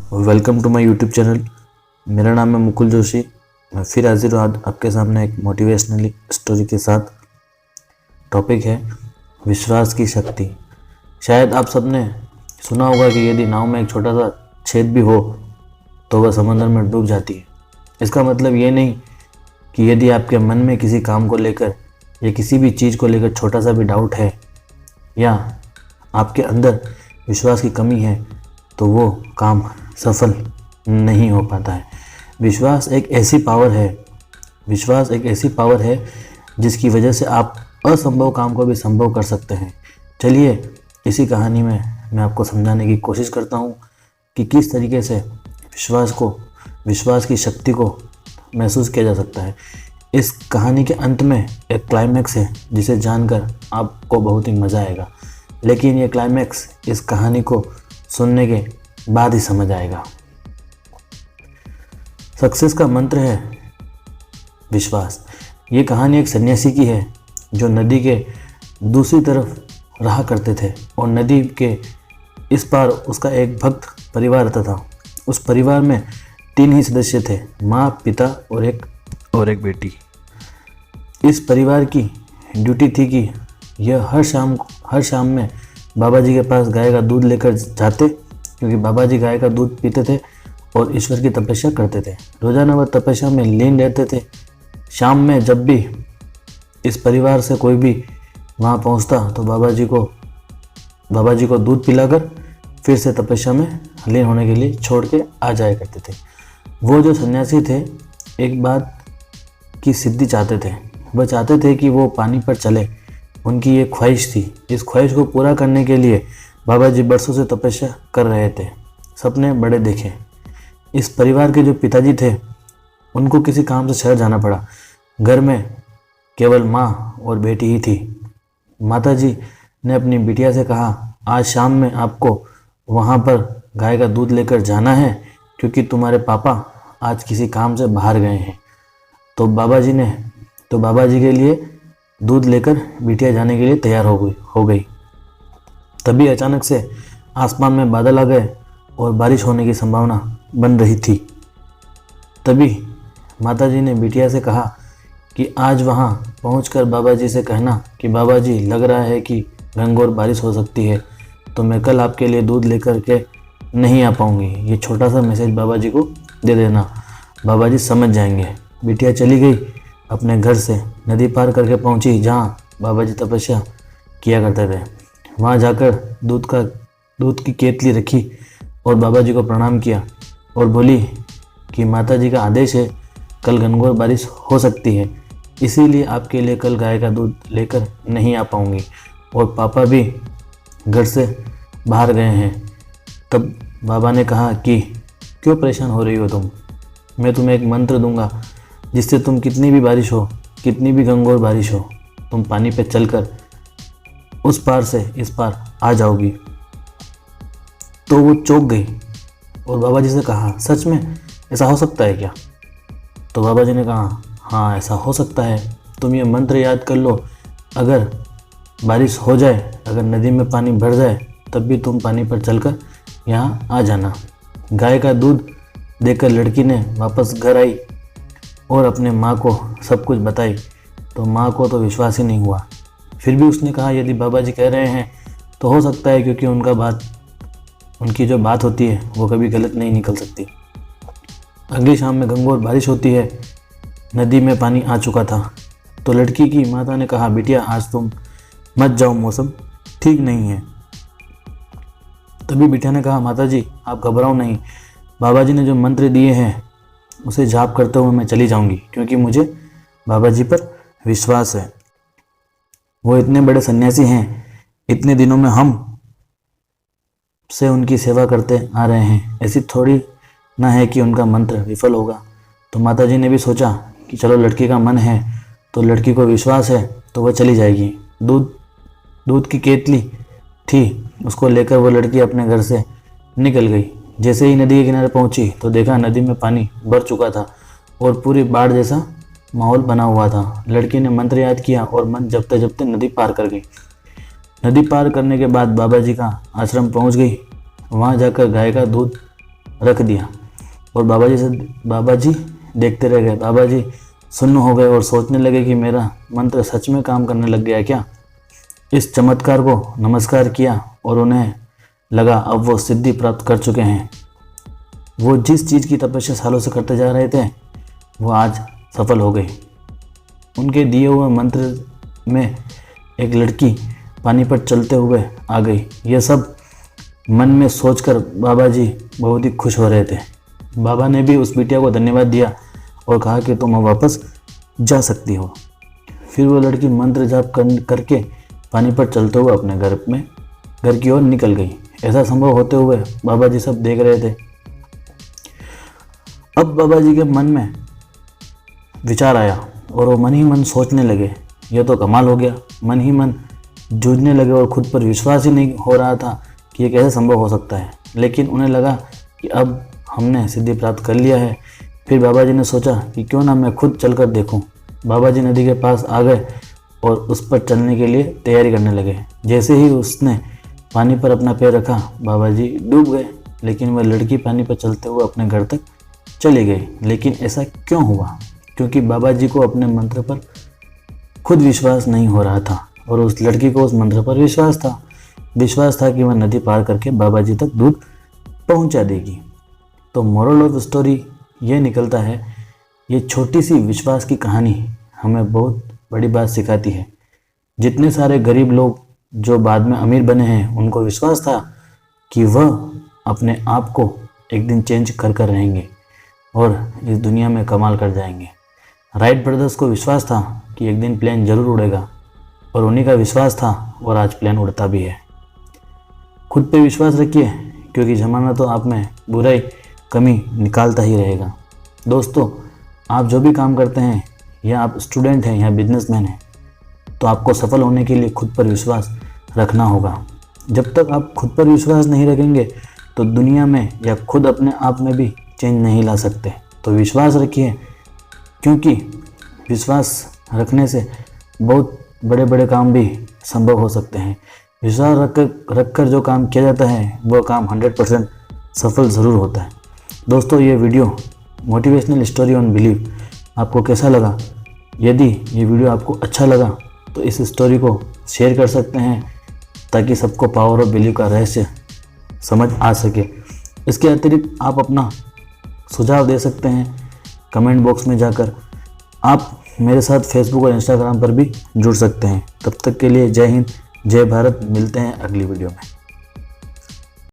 Welcome to my YouTube channel. मेरा नाम है मुकुल जोशी। मैं फिर हाजिर हूँ आज आपके सामने एक मोटिवेशनली स्टोरी के साथ। टॉपिक है विश्वास की शक्ति। शायद आप सबने सुना होगा कि यदि नाव में एक छोटा सा छेद भी हो तो वह समंदर में डूब जाती है। इसका मतलब ये नहीं कि यदि आपके मन में किसी काम को लेकर या किसी भी चीज़ को लेकर छोटा सा भी डाउट है या आपके अंदर विश्वास की कमी है तो वो काम सफल नहीं हो पाता है। विश्वास एक ऐसी पावर है जिसकी वजह से आप असंभव काम को भी संभव कर सकते हैं। चलिए इसी कहानी में मैं आपको समझाने की कोशिश करता हूँ कि किस तरीके से विश्वास की शक्ति को महसूस किया जा सकता है। इस कहानी के अंत में एक क्लाइमैक्स है जिसे जानकर आपको बहुत ही मज़ा आएगा, लेकिन ये क्लाइमैक्स इस कहानी को सुनने के बाद ही समझ आएगा। सक्सेस का मंत्र है विश्वास। ये कहानी एक सन्यासी की है जो नदी के दूसरी तरफ रहा करते थे और नदी के इस पार उसका एक भक्त परिवार रहता था। उस परिवार में 3 ही सदस्य थे, माँ, पिता और एक बेटी। इस परिवार की ड्यूटी थी कि यह हर शाम में बाबा जी के पास गाय का दूध लेकर जाते, क्योंकि बाबा जी गाय का दूध पीते थे और ईश्वर की तपस्या करते थे। रोज़ाना वह तपस्या में लीन रहते थे। शाम में जब भी इस परिवार से कोई भी वहाँ पहुँचता तो बाबा जी को दूध पिलाकर फिर से तपस्या में लीन होने के लिए छोड़ के आ जाया करते थे। वो जो सन्यासी थे एक बात की सिद्धि चाहते थे। वह चाहते थे कि वो पानी पर चले। उनकी ये ख्वाहिश थी। इस ख्वाहिश को पूरा करने के लिए बाबा जी बरसों से तपस्या कर रहे थे। सपने बड़े देखे। इस परिवार के जो पिताजी थे उनको किसी काम से शहर जाना पड़ा। घर में केवल माँ और बेटी ही थी। माताजी ने अपनी बिटिया से कहा, आज शाम में आपको वहाँ पर गाय का दूध लेकर जाना है क्योंकि तुम्हारे पापा आज किसी काम से बाहर गए हैं। तो बाबा जी के लिए दूध लेकर बिटिया जाने के लिए तैयार हो गई। तभी अचानक से आसमान में बादल आ गए और बारिश होने की संभावना बन रही थी। तभी माताजी ने बिटिया से कहा कि आज वहाँ पहुंचकर बाबा जी से कहना कि बाबा जी, लग रहा है कि घनघोर बारिश हो सकती है, तो मैं कल आपके लिए दूध लेकर के नहीं आ पाऊँगी। ये छोटा सा मैसेज बाबा जी को दे देना, बाबा जी समझ जाएंगे। बिटिया चली गई अपने घर से, नदी पार करके पहुंची जहाँ बाबा जी तपस्या किया करते थे। वहाँ जाकर दूध की केतली रखी और बाबा जी को प्रणाम किया और बोली कि माता जी का आदेश है, कल घनघोर बारिश हो सकती है, इसीलिए आपके लिए कल गाय का दूध लेकर नहीं आ पाऊँगी और पापा भी घर से बाहर गए हैं। तब बाबा ने कहा कि क्यों परेशान हो रही हो तुम, मैं तुम्हें एक मंत्र दूंगा जिससे तुम कितनी भी बारिश हो, कितनी भी घनघोर बारिश हो, तुम पानी पे चलकर उस पार से इस पार आ जाओगी। तो वो चौंक गई और बाबा जी से कहा, सच में ऐसा हो सकता है क्या? तो बाबा जी ने कहा, हाँ ऐसा हो सकता है, तुम ये मंत्र याद कर लो, अगर बारिश हो जाए, अगर नदी में पानी भर जाए तब भी तुम पानी पर चलकर यहाँ आ जाना। गाय का दूध देकर लड़की ने वापस घर आई और अपने माँ को सब कुछ बताई। तो माँ को तो विश्वास ही नहीं हुआ। फिर भी उसने कहा, यदि बाबा जी कह रहे हैं तो हो सकता है, क्योंकि उनकी जो बात होती है वो कभी गलत नहीं निकल सकती। अगली शाम में घनघोर बारिश होती है। नदी में पानी आ चुका था। तो लड़की की माता ने कहा, बिटिया आज तुम मत जाओ, मौसम ठीक नहीं है। तभी बिटिया ने कहा, माता जी आप घबराओ नहीं, बाबा जी ने जो मंत्र दिए हैं उसे जाप करते हुए मैं चली जाऊंगी, क्योंकि मुझे बाबा जी पर विश्वास है। वो इतने बड़े सन्यासी हैं, इतने दिनों में हम से उनकी सेवा करते आ रहे हैं, ऐसी थोड़ी ना है कि उनका मंत्र विफल होगा। तो माता जी ने भी सोचा कि चलो लड़की का मन है तो लड़की को विश्वास है तो वह चली जाएगी। दूध की केतली थी, उसको लेकर वो लड़की अपने घर से निकल गई। जैसे ही नदी के किनारे पहुंची तो देखा नदी में पानी भर चुका था और पूरी बाढ़ जैसा माहौल बना हुआ था। लड़की ने मंत्र याद किया और मन जपते जपते नदी पार कर गई। नदी पार करने के बाद बाबा जी का आश्रम पहुंच गई। वहां जाकर गाय का दूध रख दिया और बाबा जी देखते रह गए। बाबा जी सुन्न हो गए और सोचने लगे कि मेरा मंत्र सच में काम करने लग गया क्या। इस चमत्कार को नमस्कार किया और उन्हें लगा अब वो सिद्धि प्राप्त कर चुके हैं। वो जिस चीज़ की तपस्या सालों से करते जा रहे थे वो आज सफल हो गई। उनके दिए हुए मंत्र में एक लड़की पानी पर चलते हुए आ गई। यह सब मन में सोचकर बाबा जी बहुत ही खुश हो रहे थे। बाबा ने भी उस बिटिया को धन्यवाद दिया और कहा कि तुम वापस जा सकती हो। फिर वो लड़की मंत्र जाप करके पानी पर चलते हुए अपने घर की ओर निकल गई। ऐसा संभव होते हुए बाबा जी सब देख रहे थे। अब बाबा जी के मन में विचार आया और वो मन ही मन सोचने लगे, यह तो कमाल हो गया। मन ही मन जूझने लगे और खुद पर विश्वास ही नहीं हो रहा था कि ये कैसे संभव हो सकता है। लेकिन उन्हें लगा कि अब हमने सिद्धि प्राप्त कर लिया है। फिर बाबा जी ने सोचा कि क्यों ना मैं खुद चलकर देखूं। बाबा जी नदी के पास आ गए और उस पर चलने के लिए तैयारी करने लगे। जैसे ही उसने पानी पर अपना पैर रखा बाबा जी डूब गए। लेकिन वह लड़की पानी पर चलते हुए अपने घर तक चली गई। लेकिन ऐसा क्यों हुआ? क्योंकि बाबा जी को अपने मंत्र पर खुद विश्वास नहीं हो रहा था और उस लड़की को उस मंत्र पर विश्वास था कि वह नदी पार करके बाबा जी तक दूध पहुंचा देगी। तो मोरल ऑफ स्टोरी ये निकलता है, ये छोटी सी विश्वास की कहानी हमें बहुत बड़ी बात सिखाती है। जितने सारे गरीब लोग जो बाद में अमीर बने हैं उनको विश्वास था कि वह अपने आप को एक दिन चेंज कर रहेंगे और इस दुनिया में कमाल कर जाएंगे। राइट ब्रदर्स को विश्वास था कि एक दिन प्लेन जरूर उड़ेगा और उन्हीं का विश्वास था और आज प्लेन उड़ता भी है। खुद पे विश्वास रखिए क्योंकि ज़माना तो आप में बुराई कमी निकालता ही रहेगा। दोस्तों, आप जो भी काम करते हैं या आप स्टूडेंट हैं या बिजनेसमैन हैं तो आपको सफल होने के लिए खुद पर विश्वास रखना होगा। जब तक आप खुद पर विश्वास नहीं रखेंगे तो दुनिया में या खुद अपने आप में भी चेंज नहीं ला सकते। तो विश्वास रखिए क्योंकि विश्वास रखने से बहुत बड़े बड़े काम भी संभव हो सकते हैं। विश्वास रखकर जो काम किया जाता है वो काम 100% सफल ज़रूर होता है। दोस्तों, ये video motivational story on believe आपको कैसा लगा? यदि ये वीडियो आपको अच्छा लगा तो इस स्टोरी को शेयर कर सकते हैं ताकि सबको पावर ऑफ बिलीव का रहस्य समझ आ सके। इसके अतिरिक्त आप अपना सुझाव दे सकते हैं कमेंट बॉक्स में जाकर। आप मेरे साथ फेसबुक और इंस्टाग्राम पर भी जुड़ सकते हैं। तब तक के लिए जय हिंद, जय भारत। मिलते हैं अगली वीडियो में।